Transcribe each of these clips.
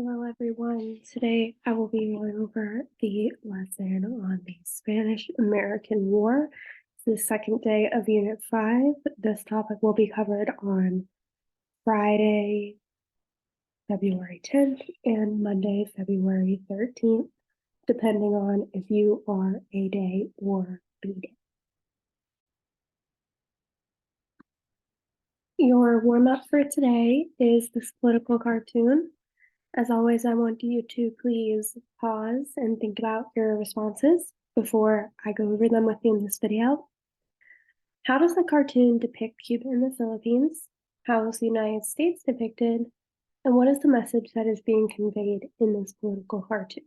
Hello everyone. Today I will be going over the lesson on the Spanish-American War. It's the second day of Unit 5. This topic will be covered on Friday, February 10th and Monday, February 13th, depending on if you are A day or B day. Your warm-up for today is this political cartoon. As always, I want you to please pause and think about your responses before I go over them with you in this video. How does the cartoon depict Cuba and the Philippines? How is the United States depicted? And what is the message that is being conveyed in this political cartoon?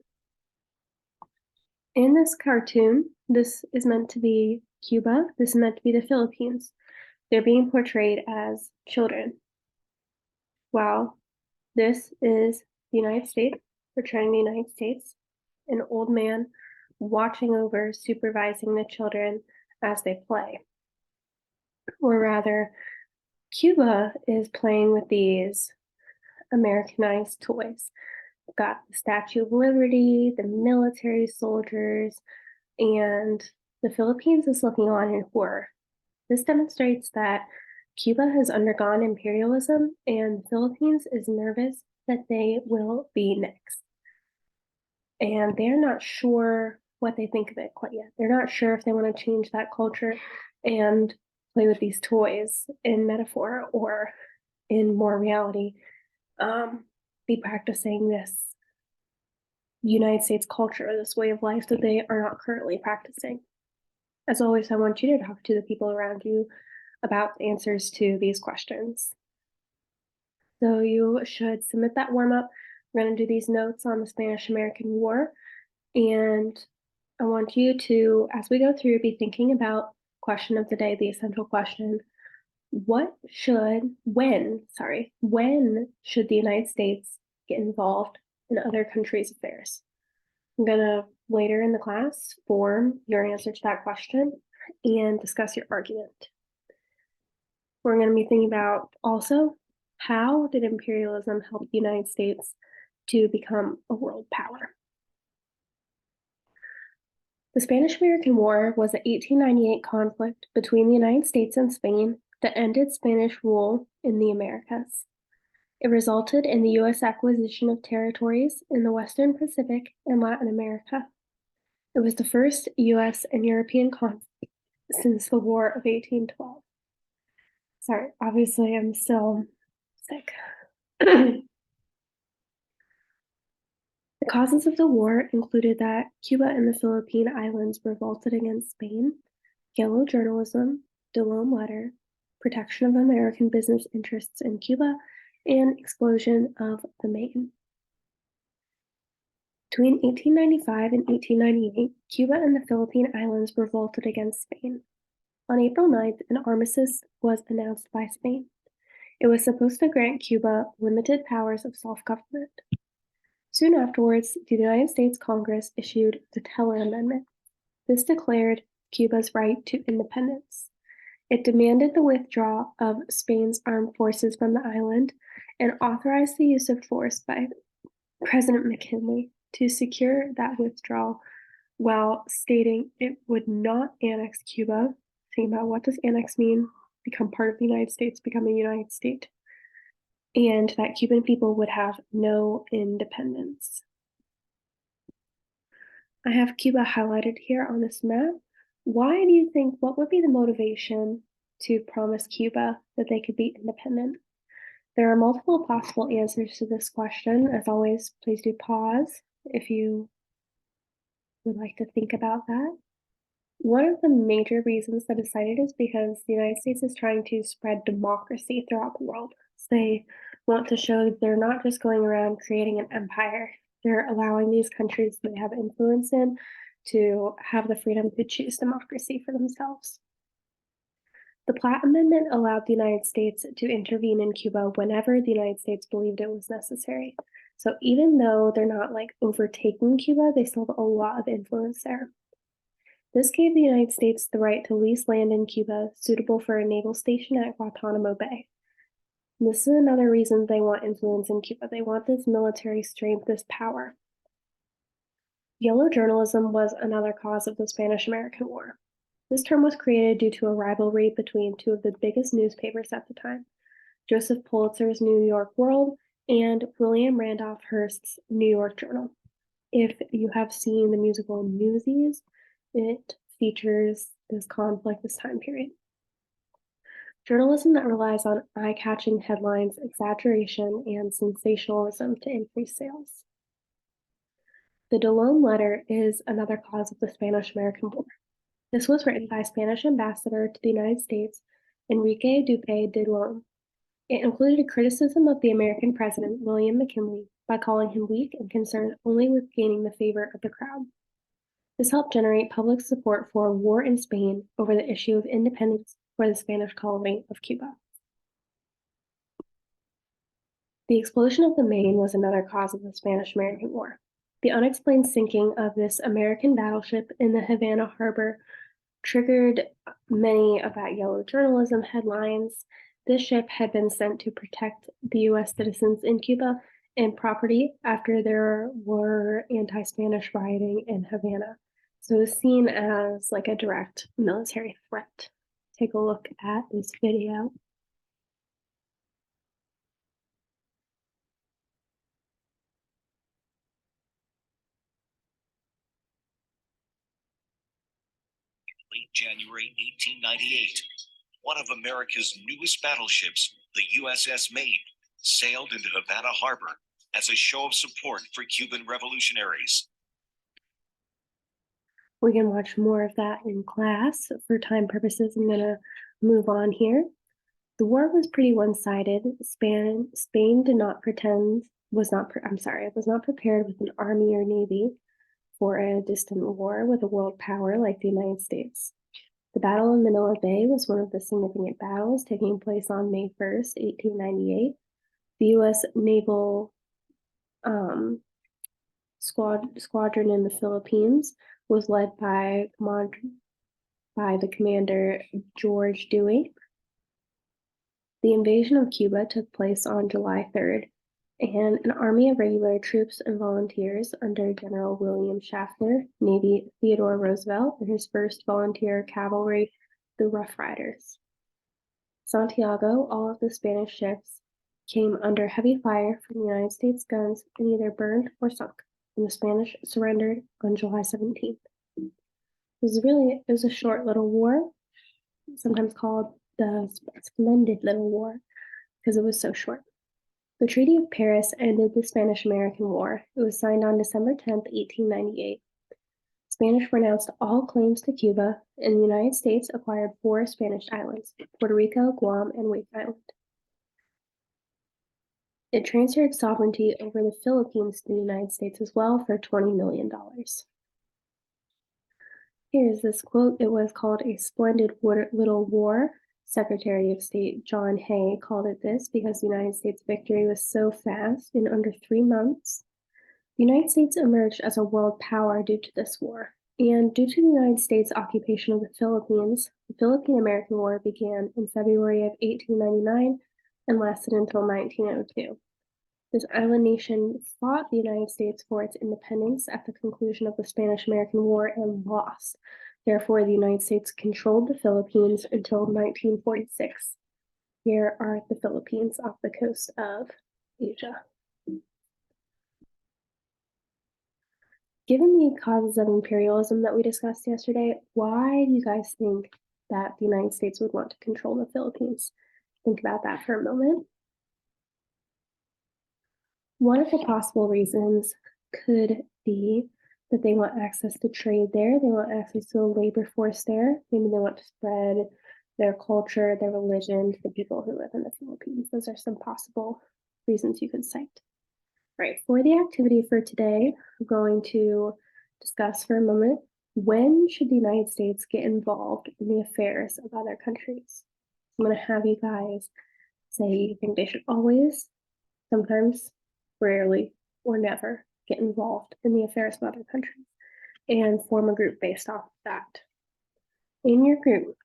In this cartoon, this is meant to be Cuba, this is meant to be the Philippines. They're being portrayed as children. While this is the United States, portraying the United States, an old man watching over, supervising the children as they play. Or rather, Cuba is playing with these Americanized toys. We've got the Statue of Liberty, the military soldiers, and the Philippines is looking on in horror. This demonstrates that Cuba has undergone imperialism and the Philippines is nervous that they will be next. And they're not sure what they think of it quite yet. They're not sure if they want to change that culture and play with these toys in metaphor or in more reality, be practicing this United States culture, this way of life that they are not currently practicing. As always, I want you to talk to the people around you about the answers to these questions. So you should submit that warm-up. We're going to do these notes on the Spanish-American War. And I want you to, as we go through, be thinking about question of the day, the essential question. When should the United States get involved in other countries' affairs? I'm going to, later in the class, form your answer to that question and discuss your argument. We're going to be thinking about also, how did imperialism help the United States to become a world power? The Spanish-American War was an 1898 conflict between the United States and Spain that ended Spanish rule in the Americas. It resulted in the U.S. acquisition of territories in the Western Pacific and Latin America. It was the first U.S. and European conflict since the War of 1812. Sorry, obviously I'm still sick. The causes of the war included that Cuba and the Philippine Islands revolted against Spain, yellow journalism, Delome letter, protection of American business interests in Cuba, and explosion of the Maine. Between 1895 and 1898, Cuba and the Philippine Islands revolted against Spain. On April 9th, an armistice was announced by Spain. It was supposed to grant Cuba limited powers of self-government. Soon afterwards, the United States Congress issued the Teller Amendment. This declared Cuba's right to independence. It demanded the withdrawal of Spain's armed forces from the island and authorized the use of force by President McKinley to secure that withdrawal while stating it would not annex Cuba. Think about, what does annex mean? Become part of the United States, become a United State. And that Cuban people would have no independence. I have Cuba highlighted here on this map. Why do you think, what would be the motivation to promise Cuba that they could be independent? There are multiple possible answers to this question. As always, please do pause if you would like to think about that. One of the major reasons that is cited is because the United States is trying to spread democracy throughout the world. So they want to show that they're not just going around creating an empire. They're allowing these countries that they have influence in to have the freedom to choose democracy for themselves. The Platt Amendment allowed the United States to intervene in Cuba whenever the United States believed it was necessary. So even though they're not like overtaking Cuba, they still have a lot of influence there. This gave the United States the right to lease land in Cuba suitable for a naval station at Guantanamo Bay. This is another reason they want influence in Cuba. They want this military strength, this power. Yellow journalism was another cause of the Spanish-American War. This term was created due to a rivalry between two of the biggest newspapers at the time, Joseph Pulitzer's New York World and William Randolph Hearst's New York Journal. If you have seen the musical Newsies, it features this conflict, this time period. Journalism that relies on eye-catching headlines, exaggeration, and sensationalism to increase sales. The Delone letter is another cause of the Spanish-American War. This was written by Spanish ambassador to the United States, Enrique Duque de Delone. It included a criticism of the American president, William McKinley, by calling him weak and concerned only with gaining the favor of the crowd. This helped generate public support for a war in Spain over the issue of independence for the Spanish colony of Cuba. The explosion of the Maine was another cause of the Spanish-American War. The unexplained sinking of this American battleship in the Havana harbor triggered many of that yellow journalism headlines. This ship had been sent to protect the U.S. citizens in Cuba and property after there were anti-Spanish rioting in Havana. So it was seen as like a direct military threat. Take a look at this video. Late January 1898, one of America's newest battleships, the USS Maine, sailed into Havana Harbor as a show of support for Cuban revolutionaries. We can watch more of that in class. For time purposes, I'm going to move on here. The war was pretty one-sided. Spain did not was not prepared with an army or navy for a distant war with a world power like the United States. The Battle of Manila Bay was one of the significant battles taking place on May 1st, 1898. The U.S. naval squadron in the Philippines was led by the commander George Dewey. The invasion of Cuba took place on July 3rd, and an army of regular troops and volunteers under General William Schaffner, Navy Theodore Roosevelt, and his first volunteer cavalry, the Rough Riders. Santiago, all of the Spanish ships, came under heavy fire from the United States guns and either burned or sunk, and the Spanish surrendered on July 17th. It was a short little war, sometimes called the Splendid Little War, because it was so short. The Treaty of Paris ended the Spanish-American War. It was signed on December 10th, 1898. Spanish renounced all claims to Cuba, and the United States acquired 4 Spanish islands, Puerto Rico, Guam, and Wake Island. It transferred sovereignty over the Philippines to the United States as well for $20 million. Here's this quote. It was called a splendid little war. Secretary of State John Hay called it this because the United States victory was so fast in under 3 months. The United States emerged as a world power due to this war. And due to the United States occupation of the Philippines, the Philippine-American War began in February of 1899 and lasted until 1902. This island nation fought the United States for its independence at the conclusion of the Spanish-American War and lost. Therefore, the United States controlled the Philippines until 1946. Here are the Philippines off the coast of Asia. Given the causes of imperialism that we discussed yesterday, why do you guys think that the United States would want to control the Philippines? Think about that for a moment. One of the possible reasons could be that they want access to trade there. They want access to the labor force there. Maybe they want to spread their culture, their religion to the people who live in the Philippines. Those are some possible reasons you could cite. Right, for the activity for today, I'm going to discuss for a moment, when should the United States get involved in the affairs of other countries? I'm going to have you guys say you think they should always, sometimes, rarely, or never get involved in the affairs of other countries, and form a group based off of that. In your group,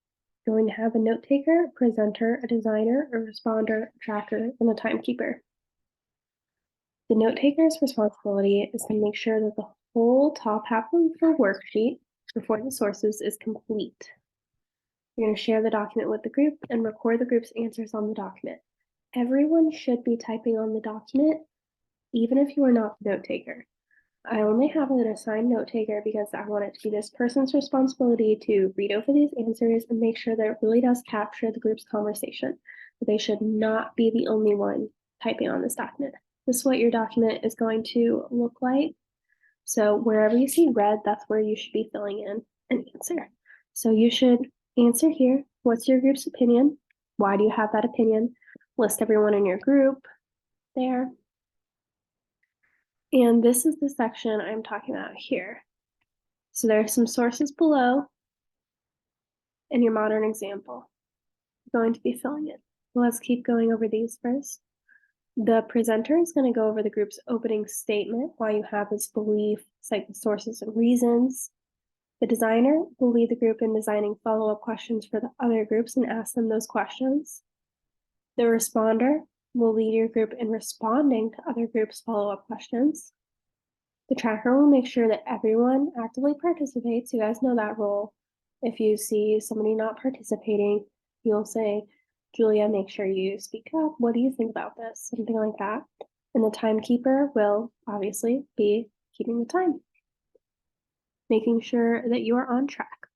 going to have a note taker, a presenter, a designer, a responder, a tracker, and a timekeeper. The note taker's responsibility is to make sure that the whole top half of the worksheet before the sources is complete. You're going to share the document with the group and record the group's answers on the document. Everyone should be typing on the document, even if you are not the note taker. I only have an assigned note taker because I want it to be this person's responsibility to read over these answers and make sure that it really does capture the group's conversation. But they should not be the only one typing on this document. This is what your document is going to look like. So wherever you see red, that's where you should be filling in an answer. So you should answer here. What's your group's opinion? Why do you have that opinion? List everyone in your group there. And this is the section I'm talking about here. So there are some sources below and your modern example. I'm going to be filling it. Let's keep going over these first. The presenter is going to go over the group's opening statement, why you have this belief, cite the sources and reasons. The designer will lead the group in designing follow-up questions for the other groups and ask them those questions. The responder will lead your group in responding to other groups' follow-up questions. The tracker will make sure that everyone actively participates. You guys know that role. If you see somebody not participating, you'll say, Julia, make sure you speak up. What do you think about this? Something like that. And the timekeeper will obviously be keeping the time, making sure that you are on track.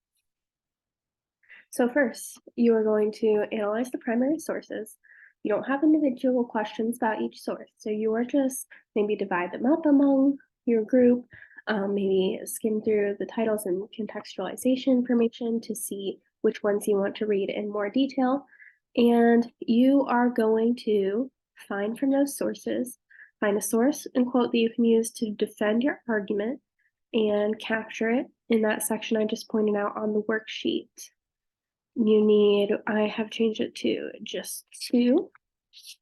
So first, you are going to analyze the primary sources. You don't have individual questions about each source. So you are just maybe divide them up among your group, maybe skim through the titles and contextualization information to see which ones you want to read in more detail. And you are going to find from those sources, find a source and quote that you can use to defend your argument and capture it in that section I just pointed out on the worksheet. You need, I have changed it to just 2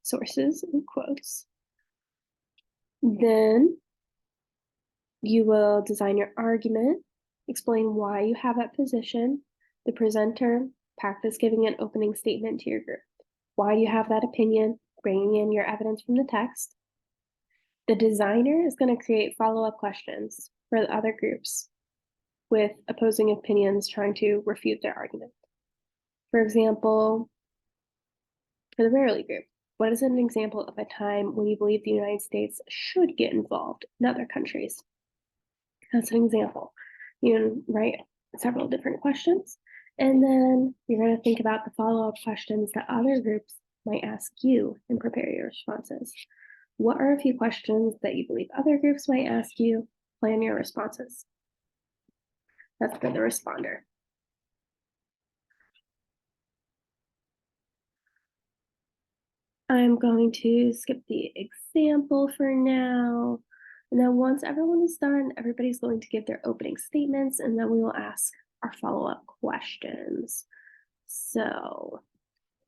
sources and quotes. Then you will design your argument, explain why you have that position. The presenter, practice giving an opening statement to your group. Why do you have that opinion? Bringing in your evidence from the text. The designer is going to create follow-up questions for the other groups with opposing opinions trying to refute their argument. For example, for the Rarely group, what is an example of a time when you believe the United States should get involved in other countries? That's an example. You can write several different questions, and then you're going to think about the follow-up questions that other groups might ask you and prepare your responses. What are a few questions that you believe other groups might ask you? Plan your responses. That's for the responder. I'm going to skip the example for now. And then once everyone is done, everybody's going to give their opening statements, and then we will ask our follow-up questions. So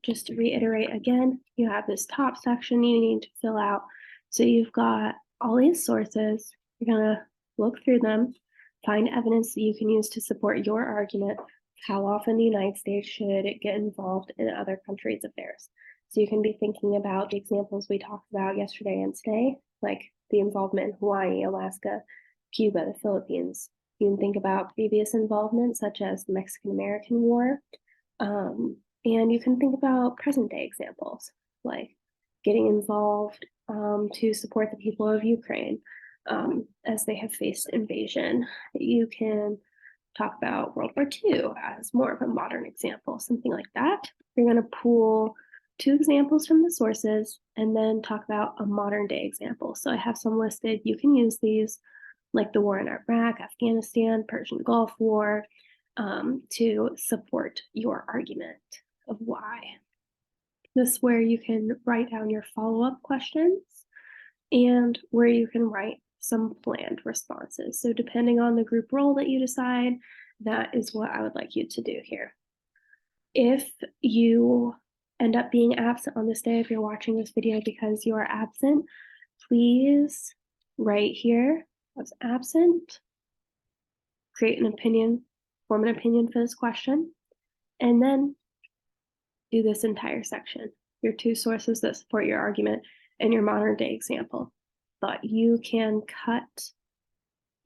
just to reiterate again, you have this top section you need to fill out. So you've got all these sources. You're going to look through them, find evidence that you can use to support your argument, how often the United States should get involved in other countries' affairs. So you can be thinking about the examples we talked about yesterday and today, like the involvement in Hawaii, Alaska, Cuba, the Philippines. You can think about previous involvement, such as the Mexican-American War. And you can think about present-day examples, like getting involved to support the people of Ukraine as they have faced invasion. You can talk about World War II as more of a modern example, something like that. You're going to pull 2 examples from the sources and then talk about a modern day example. So I have some listed. You can use these, like the war in Iraq, Afghanistan, Persian Gulf War, to support your argument of why. This is where you can write down your follow-up questions and where you can write some planned responses. So depending on the group role that you decide, that is what I would like you to do here. If you end up being absent on this day, if you're watching this video because you are absent, please write here, I was absent, create an opinion, form an opinion for this question, and then do this entire section, your two sources that support your argument, and your modern day example. But you can cut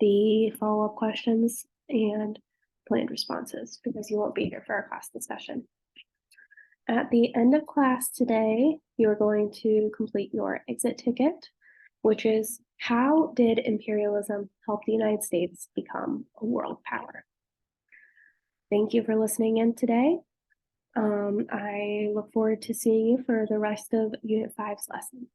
the follow-up questions and planned responses because you won't be here for our class discussion. At the end of class today, you're going to complete your exit ticket, which is how did imperialism help the United States become a world power? Thank you for listening in today. I look forward to seeing you for the rest of Unit 5's lesson.